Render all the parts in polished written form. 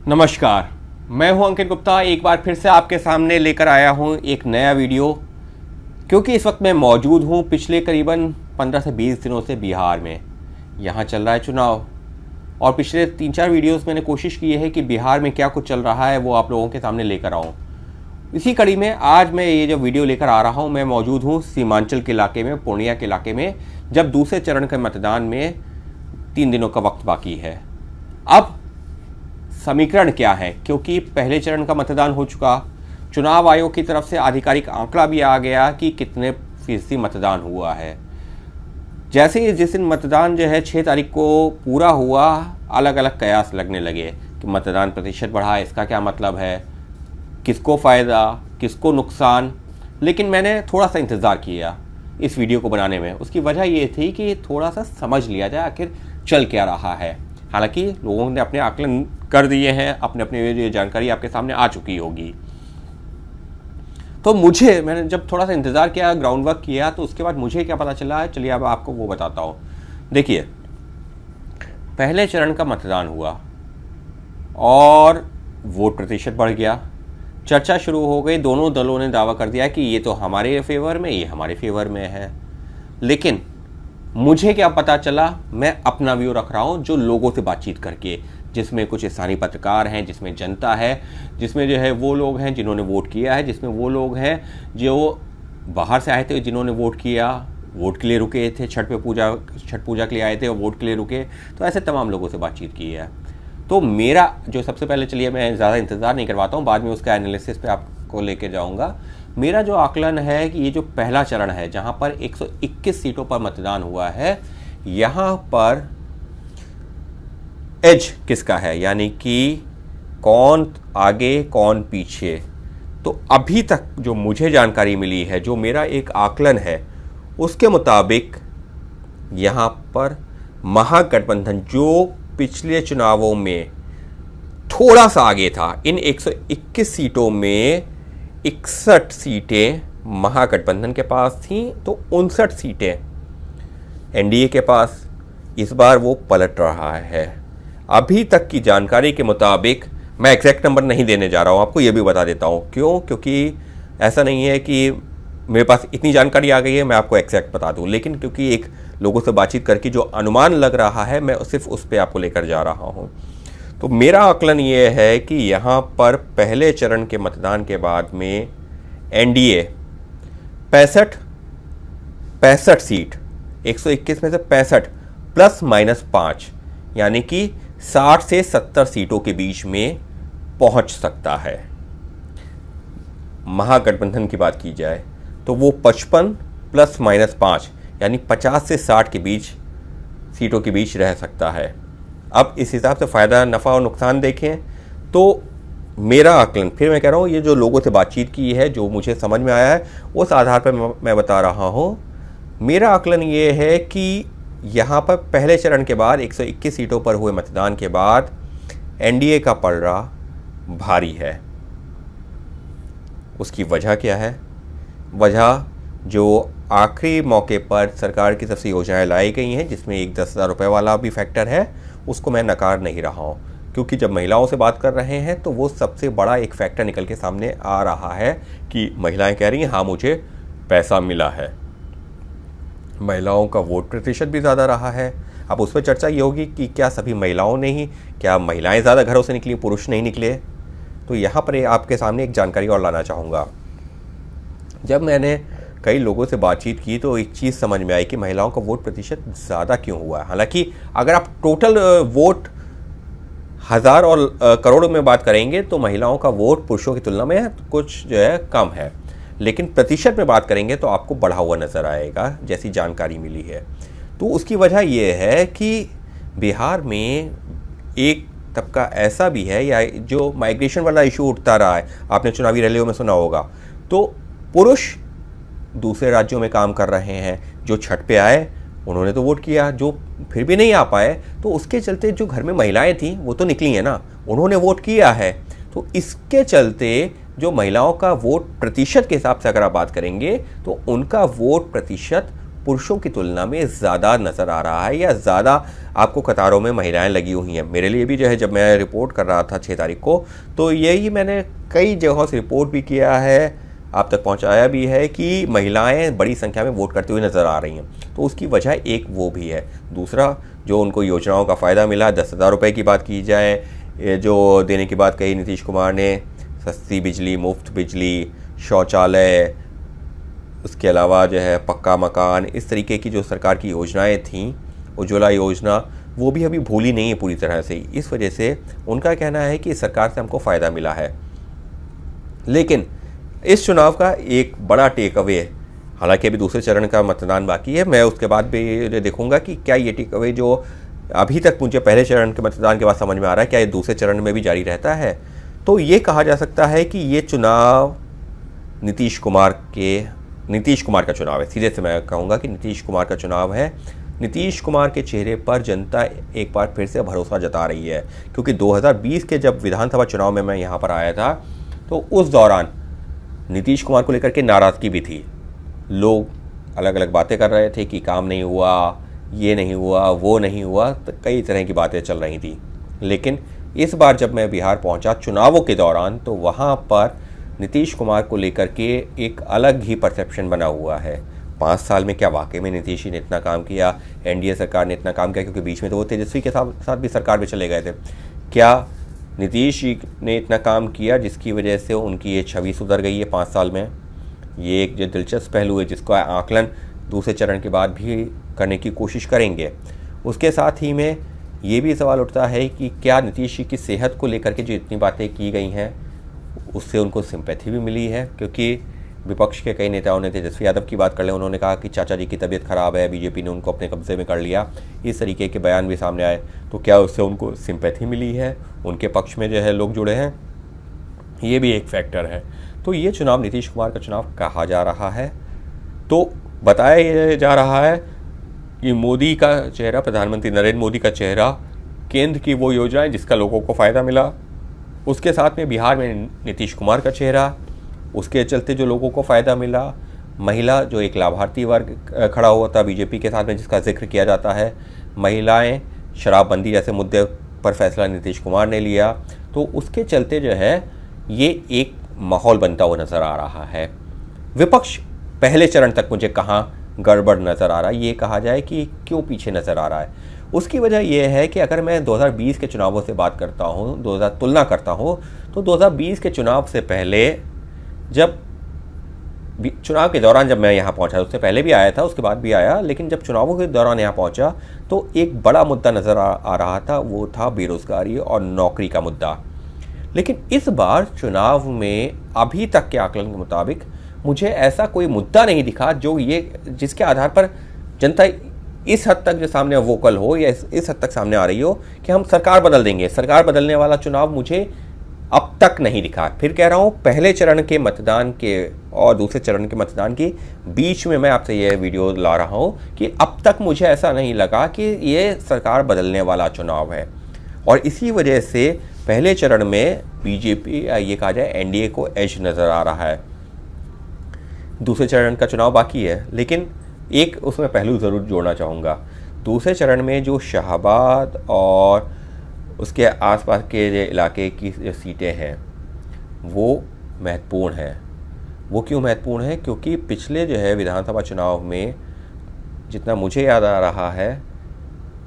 नमस्कार, मैं हूं अंकित गुप्ता। एक बार फिर से आपके सामने लेकर आया हूं एक नया वीडियो, क्योंकि इस वक्त मैं मौजूद हूं पिछले करीबन 15 से 20 दिनों से बिहार में। यहां चल रहा है चुनाव और पिछले 3-4 वीडियोस मैंने कोशिश की है कि बिहार में क्या कुछ चल रहा है वो आप लोगों के सामने लेकर आऊं। इसी कड़ी में आज मैं ये जो वीडियो लेकर आ रहा हूं, मैं मौजूद हूं सीमांचल के इलाके में, पूर्णिया के इलाके में, जब दूसरे चरण के मतदान में 3 दिनों का वक्त बाकी है। अब समीकरण क्या है, क्योंकि पहले चरण का मतदान हो चुका, चुनाव आयोग की तरफ से आधिकारिक आंकड़ा भी आ गया कि कितने फीसदी मतदान हुआ है। जैसे ही जिस दिन मतदान जो है 6 तारीख को पूरा हुआ, अलग अलग कयास लगने लगे कि मतदान प्रतिशत बढ़ा, इसका क्या मतलब है, किसको फ़ायदा किसको नुकसान। लेकिन मैंने थोड़ा सा इंतज़ार किया इस वीडियो को बनाने में। उसकी वजह ये थी कि थोड़ा सा समझ लिया जाए आखिर चल क्या रहा है। हालांकि लोगों ने अपने आकलन कर दिए हैं, अपने अपने ये जानकारी आपके सामने आ चुकी होगी। तो मैंने जब थोड़ा सा इंतज़ार किया, ग्राउंड वर्क किया, तो उसके बाद मुझे क्या पता चला है, चलिए अब आपको वो बताता हूँ। देखिए, पहले चरण का मतदान हुआ और वोट प्रतिशत बढ़ गया, चर्चा शुरू हो गई। दोनों दलों ने दावा कर दिया कि ये तो हमारे फेवर में, ये हमारे फेवर में है। लेकिन मुझे क्या पता चला, मैं अपना व्यू रख रहा हूँ जो लोगों से बातचीत करके, जिसमें कुछ स्थानीय पत्रकार हैं, जिसमें जनता है, जिसमें जो है वो लोग हैं जिन्होंने वोट किया है, जिसमें वो लोग हैं जो बाहर से आए थे जिन्होंने वोट किया, वोट के लिए रुके थे, छठ पूजा के लिए आए थे और वोट के लिए रुके। तो ऐसे तमाम लोगों से बातचीत की है। तो मेरा जो सबसे पहले, चलिए मैं ज़्यादा इंतज़ार नहीं करवाता हूँ, बाद में उसका एनालिसिस पे आपको लेके जाऊँगा। मेरा जो आकलन है कि ये जो पहला चरण है जहाँ पर 121 सीटों पर मतदान हुआ है, यहाँ पर एज किसका है, यानी कि कौन आगे कौन पीछे। तो अभी तक जो मुझे जानकारी मिली है, जो मेरा एक आकलन है, उसके मुताबिक यहाँ पर महागठबंधन जो पिछले चुनावों में थोड़ा सा आगे था, इन 121 सीटों में 61 सीटें महागठबंधन के पास थीं, तो 59 सीटें एनडीए के पास। इस बार वो पलट रहा है। अभी तक की जानकारी के मुताबिक, मैं एग्जैक्ट नंबर नहीं देने जा रहा हूँ, आपको ये भी बता देता हूँ क्यों, क्योंकि ऐसा नहीं है कि मेरे पास इतनी जानकारी आ गई है मैं आपको एग्जैक्ट बता दूँ, लेकिन क्योंकि एक लोगों से बातचीत करके जो अनुमान लग रहा है, मैं सिर्फ उस पर आपको लेकर जा रहा हूँ। तो मेरा आकलन ये है कि यहाँ पर पहले चरण के मतदान के बाद में एनडीए 65 सीट, 121 में से 65 ±5, यानी कि 60 से 70 सीटों के बीच में पहुंच सकता है। महागठबंधन की बात की जाए तो वो 55 ±5, यानी 50 से 60 के बीच सीटों के बीच रह सकता है। अब इस हिसाब से फ़ायदा, नफ़ा और नुकसान देखें तो मेरा आकलन, फिर मैं कह रहा हूँ, ये जो लोगों से बातचीत की है, जो मुझे समझ में आया है, उस आधार पर मैं बता रहा हूँ। मेरा आकलन ये है कि यहाँ पर पहले चरण के बाद 121 सीटों पर हुए मतदान के बाद एनडीए का पलड़ा भारी है। उसकी वजह क्या है? वजह जो आखिरी मौके पर सरकार की तरफ से योजनाएं लाई गई हैं, जिसमें एक 10,000 रुपये वाला भी फैक्टर है, उसको मैं नकार नहीं रहा हूँ, क्योंकि जब महिलाओं से बात कर रहे हैं तो वो सबसे बड़ा एक फैक्टर निकल के सामने आ रहा है कि महिलाएं कह रही हैं हाँ मुझे पैसा मिला है। महिलाओं का वोट प्रतिशत भी ज़्यादा रहा है। अब उस पर चर्चा ये होगी कि क्या सभी महिलाओं ने ही, क्या महिलाएं ज़्यादा घरों से निकली, पुरुष नहीं निकले? तो यहाँ पर आपके सामने एक जानकारी और लाना चाहूँगा। जब मैंने कई लोगों से बातचीत की तो एक चीज़ समझ में आई कि महिलाओं का वोट प्रतिशत ज़्यादा क्यों हुआ है। हालांकि अगर आप टोटल वोट हज़ार और करोड़ में बात करेंगे तो महिलाओं का वोट पुरुषों की तुलना में कुछ जो है कम है, लेकिन प्रतिशत में बात करेंगे तो आपको बढ़ा हुआ नज़र आएगा, जैसी जानकारी मिली है। तो उसकी वजह यह है कि बिहार में एक तबका ऐसा भी है, या जो माइग्रेशन वाला इशू उठता रहा है, आपने चुनावी रैलियों में सुना होगा, तो पुरुष दूसरे राज्यों में काम कर रहे हैं, जो छठ पे आए उन्होंने तो वोट किया, जो फिर भी नहीं आ पाए तो उसके चलते जो घर में महिलाएं थीं वो तो निकली हैं ना, उन्होंने वोट किया है। तो इसके चलते जो महिलाओं का वोट प्रतिशत के हिसाब से अगर आप बात करेंगे तो उनका वोट प्रतिशत पुरुषों की तुलना में ज़्यादा नज़र आ रहा है, या ज़्यादा आपको कतारों में महिलाएं लगी हुई हैं। मेरे लिए भी जो है, जब मैं रिपोर्ट कर रहा था 6 तारीख को, तो यही मैंने कई जगहों से रिपोर्ट भी किया है, आप तक पहुंचाया भी है कि महिलाएं बड़ी संख्या में वोट करती हुई नज़र आ रही हैं। तो उसकी वजह एक वो भी है। दूसरा, जो उनको योजनाओं का फ़ायदा मिला, 10,000 रुपये की बात की जाए, जो देने की बात कही नीतीश कुमार ने, सस्ती बिजली, मुफ्त बिजली, शौचालय, उसके अलावा जो है पक्का मकान, इस तरीके की जो सरकार की योजनाएं थीं, उज्ज्वला योजना, वो भी अभी भूली नहीं है पूरी तरह से। इस वजह से उनका कहना है कि इस सरकार से हमको फ़ायदा मिला है। लेकिन इस चुनाव का एक बड़ा टेक अवे, हालांकि अभी दूसरे चरण का मतदान बाकी है, मैं उसके बाद भी देखूंगा कि क्या ये टेक अवे जो अभी तक मुझे पहले चरण के मतदान के बाद समझ में आ रहा है, क्या ये दूसरे चरण में भी जारी रहता है। तो ये कहा जा सकता है कि ये चुनाव नीतीश कुमार का चुनाव है। सीधे से मैं कहूँगा कि नीतीश कुमार का चुनाव है। नीतीश कुमार के चेहरे पर जनता एक बार फिर से भरोसा जता रही है, क्योंकि 2020 के जब विधानसभा चुनाव में मैं यहाँ पर आया था, तो उस दौरान नीतीश कुमार को लेकर के नाराज़गी भी थी। लोग अलग अलग बातें कर रहे थे कि काम नहीं हुआ, ये नहीं हुआ, वो नहीं हुआ, तो कई तरह की बातें चल रही थी। लेकिन इस बार जब मैं बिहार पहुंचा चुनावों के दौरान, तो वहाँ पर नीतीश कुमार को लेकर के एक अलग ही परसेप्शन बना हुआ है। 5 साल में क्या वाकई में नीतीश जी ने इतना काम किया, एनडीए सरकार ने इतना काम किया, क्योंकि बीच में तो वो तेजस्वी के साथ भी सरकार में चले गए थे, क्या नीतीश जी ने इतना काम किया जिसकी वजह से उनकी ये छवि सुधर गई है 5 साल में? ये एक जो दिलचस्प पहलू है, जिसका आकलन दूसरे चरण के बाद भी करने की कोशिश करेंगे। उसके साथ ही में ये भी सवाल उठता है कि क्या नीतीश जी की सेहत को लेकर के जो इतनी बातें की गई हैं, उससे उनको सिंपैथी भी मिली है? क्योंकि विपक्ष के कई नेताओं ने, तेजस्वी यादव की बात कर लें, उन्होंने कहा कि चाचा जी की तबीयत ख़राब है, बीजेपी ने उनको अपने कब्जे में कर लिया, इस तरीके के बयान भी सामने आए। तो क्या उससे उनको सिंपैथी मिली है, उनके पक्ष में जो है लोग जुड़े हैं? ये भी एक फैक्टर है। तो ये चुनाव नीतीश कुमार का चुनाव कहा जा रहा है। तो बताया जा रहा है कि मोदी का चेहरा, प्रधानमंत्री नरेंद्र मोदी का चेहरा, केंद्र की वो योजनाएं जिसका लोगों को फ़ायदा मिला, उसके साथ में बिहार में नीतीश कुमार का चेहरा, उसके चलते जो लोगों को फ़ायदा मिला, महिला जो एक लाभार्थी वर्ग खड़ा हुआ था बीजेपी के साथ में, जिसका जिक्र किया जाता है, महिलाएं, शराबबंदी जैसे मुद्दे पर फैसला नीतीश कुमार ने लिया, तो उसके चलते जो है ये एक माहौल बनता हुआ नज़र आ रहा है। विपक्ष पहले चरण तक मुझे कहाँ गड़बड़ नज़र आ रहा है, ये कहा जाए कि क्यों पीछे नज़र आ रहा है, उसकी वजह यह है कि अगर मैं 2020 के चुनावों से बात करता हूँ, तुलना करता हूँ, तो 2020 के चुनाव से पहले, जब चुनाव के दौरान जब मैं यहाँ पहुँचा, उससे पहले भी आया था, उसके बाद भी आया, लेकिन जब चुनावों के दौरान यहाँ पहुँचा तो एक बड़ा मुद्दा नज़र आ रहा था, वो था बेरोज़गारी और नौकरी का मुद्दा। लेकिन इस बार चुनाव में अभी तक के आकलन के मुताबिक मुझे ऐसा कोई मुद्दा नहीं दिखा जो जिसके आधार पर जनता इस हद तक जो सामने वोकल हो, या इस हद तक सामने आ रही हो कि हम सरकार बदल देंगे। सरकार बदलने वाला चुनाव मुझे अब तक नहीं दिखा। फिर कह रहा हूँ, पहले चरण के मतदान के और दूसरे चरण के मतदान के बीच में मैं आपसे ये वीडियो ला रहा हूँ कि अब तक मुझे ऐसा नहीं लगा कि ये सरकार बदलने वाला चुनाव है। और इसी वजह से पहले चरण में बीजेपी, ये कहा जाए एनडीए को एज नज़र आ रहा है। दूसरे चरण का चुनाव बाकी है, लेकिन एक उसमें पहलू ज़रूर जोड़ना चाहूँगा। दूसरे चरण में जो शाहबाद और उसके आसपास के जो इलाके की जो सीटें हैं वो महत्वपूर्ण हैं। वो क्यों महत्वपूर्ण है? क्योंकि पिछले जो है विधानसभा चुनाव में, जितना मुझे याद आ रहा है,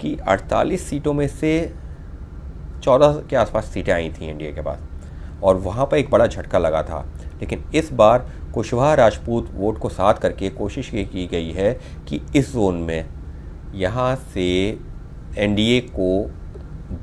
कि 48 सीटों में से 14 के आसपास सीटें आई थी एनडीए के पास, और वहाँ पर एक बड़ा झटका लगा था। लेकिन इस बार कुशवाहा राजपूत वोट को साथ करके कोशिश ये की गई है कि इस जोन में यहाँ से एनडीए को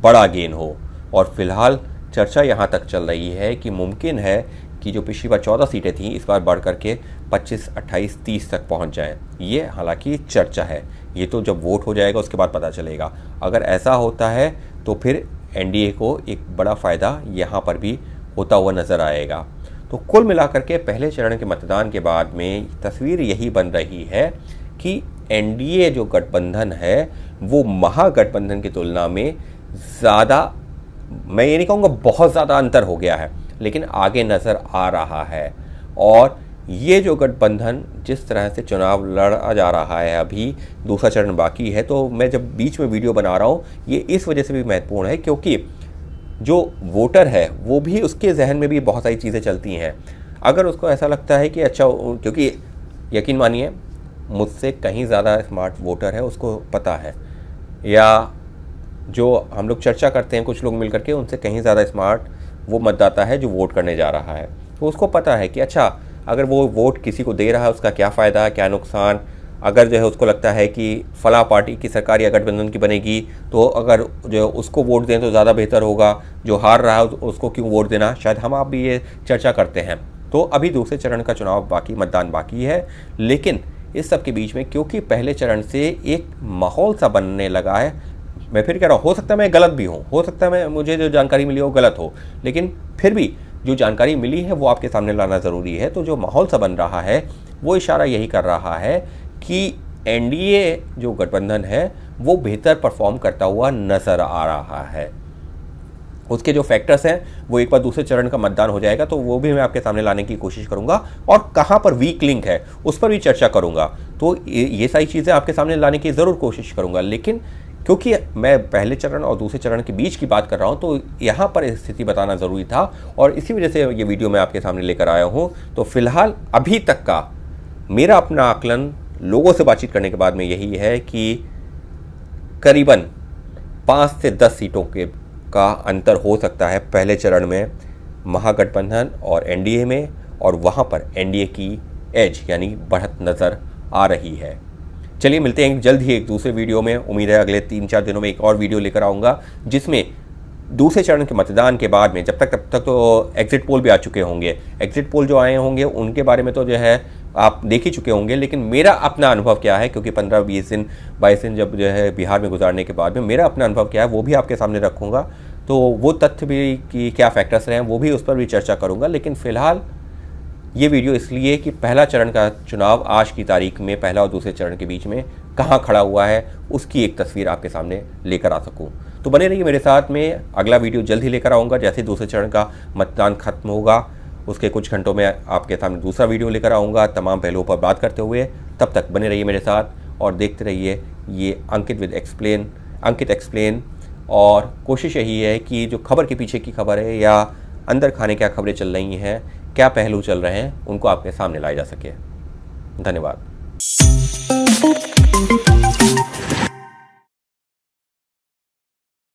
बड़ा गेन हो। और फिलहाल चर्चा यहाँ तक चल रही है कि मुमकिन है कि जो पिछली बार 14 सीटें थीं, इस बार बढ़ करके 25, 28, 30 तक पहुँच जाएं। ये हालांकि चर्चा है, ये तो जब वोट हो जाएगा उसके बाद पता चलेगा। अगर ऐसा होता है तो फिर एनडीए को एक बड़ा फ़ायदा यहाँ पर भी होता हुआ नज़र आएगा। तो कुल मिलाकर के पहले चरण के मतदान के बाद में तस्वीर यही बन रही है कि एनडीए जो गठबंधन है वो महागठबंधन की तुलना में ज़्यादा, मैं ये नहीं कहूँगा बहुत ज़्यादा अंतर हो गया है, लेकिन आगे नज़र आ रहा है। और ये जो गठबंधन जिस तरह से चुनाव लड़ा जा रहा है, अभी दूसरा चरण बाकी है, तो मैं जब बीच में वीडियो बना रहा हूँ ये इस वजह से भी महत्वपूर्ण है क्योंकि जो वोटर है वो भी, उसके जहन में भी बहुत सारी चीज़ें चलती हैं। अगर उसको ऐसा लगता है कि अच्छा, क्योंकि यकीन मानिए मुझसे कहीं ज़्यादा स्मार्ट वोटर है, उसको पता है, या जो हम लोग चर्चा करते हैं कुछ लोग मिल करके, उनसे कहीं ज़्यादा स्मार्ट वो मतदाता है जो वोट करने जा रहा है। तो उसको पता है कि अच्छा, अगर वो वोट किसी को दे रहा है उसका क्या फ़ायदा है, क्या नुकसान। अगर जो है उसको लगता है कि फला पार्टी की सरकार या गठबंधन की बनेगी तो अगर जो है उसको वोट दें तो ज़्यादा बेहतर होगा, जो हार रहा है उसको क्यों वोट देना। शायद हम आप भी ये चर्चा करते हैं। तो अभी दूसरे चरण का चुनाव बाकी, मतदान बाकी है, लेकिन इस सब के बीच में क्योंकि पहले चरण से एक माहौल सा बनने लगा है, मैं फिर कह रहा हूँ हो सकता है मैं गलत भी हूँ, हो सकता है मुझे जो जानकारी मिली हो गलत हो, लेकिन फिर भी जो जानकारी मिली है वो आपके सामने लाना ज़रूरी है। तो जो माहौल सा बन रहा है वो इशारा यही कर रहा है कि एनडीए जो गठबंधन है वो बेहतर परफॉर्म करता हुआ नज़र आ रहा है। उसके जो फैक्टर्स हैं वो एक बार दूसरे चरण का मतदान हो जाएगा तो वो भी मैं आपके सामने लाने की कोशिश करूंगा, और कहाँ पर वीक लिंक है उस पर भी चर्चा करूंगा। तो ये सारी चीज़ें आपके सामने लाने की ज़रूर कोशिश करूंगा, लेकिन क्योंकि मैं पहले चरण और दूसरे चरण के बीच की बात कर रहा हूं तो यहाँ पर स्थिति बताना ज़रूरी था, और इसी वजह से ये वीडियो मैं आपके सामने लेकर आया हूँ। तो फिलहाल अभी तक का मेरा अपना आकलन लोगों से बातचीत करने के बाद में यही है कि करीबन 5 से 10 सीटों का अंतर हो सकता है पहले चरण में महागठबंधन और एनडीए में, और वहाँ पर एनडीए की एज यानी बढ़त नज़र आ रही है। चलिए मिलते हैं जल्द ही एक दूसरे वीडियो में। उम्मीद है अगले 3-4 दिनों में एक और वीडियो लेकर आऊँगा जिसमें दूसरे चरण के मतदान के बाद में, तब तक तो एग्जिट पोल भी आ चुके होंगे। एग्जिट पोल जो आए होंगे उनके बारे में तो जो है आप देख ही चुके होंगे, लेकिन मेरा अपना अनुभव क्या है, क्योंकि 15-20 दिन 22 दिन जब जो है बिहार में गुजारने के बाद में मेरा अपना अनुभव क्या है वो भी आपके सामने रखूँगा। तो वो तथ्य भी कि क्या फैक्टर्स रहे हैं वो भी उस पर भी चर्चा करूँगा। लेकिन फ़िलहाल ये वीडियो इसलिए कि पहला चरण का चुनाव आज की तारीख में पहला और दूसरे चरण के बीच में कहाँ खड़ा हुआ है उसकी एक तस्वीर आपके सामने लेकर आ सकूँ। तो बने रहिए मेरे साथ में, अगला वीडियो जल्द ही लेकर आऊँगा। जैसे दूसरे चरण का मतदान खत्म होगा उसके कुछ घंटों में आपके सामने दूसरा वीडियो लेकर आऊँगा तमाम पहलुओं पर बात करते हुए। तब तक बने रहिए मेरे साथ और देखते रहिए ये अंकित एक्सप्लेन। और कोशिश यही है कि जो खबर के पीछे की खबर है या अंदर खाने क्या खबरें चल रही हैं, क्या पहलू चल रहे हैं, उनको आपके सामने लाया जा सके। धन्यवाद।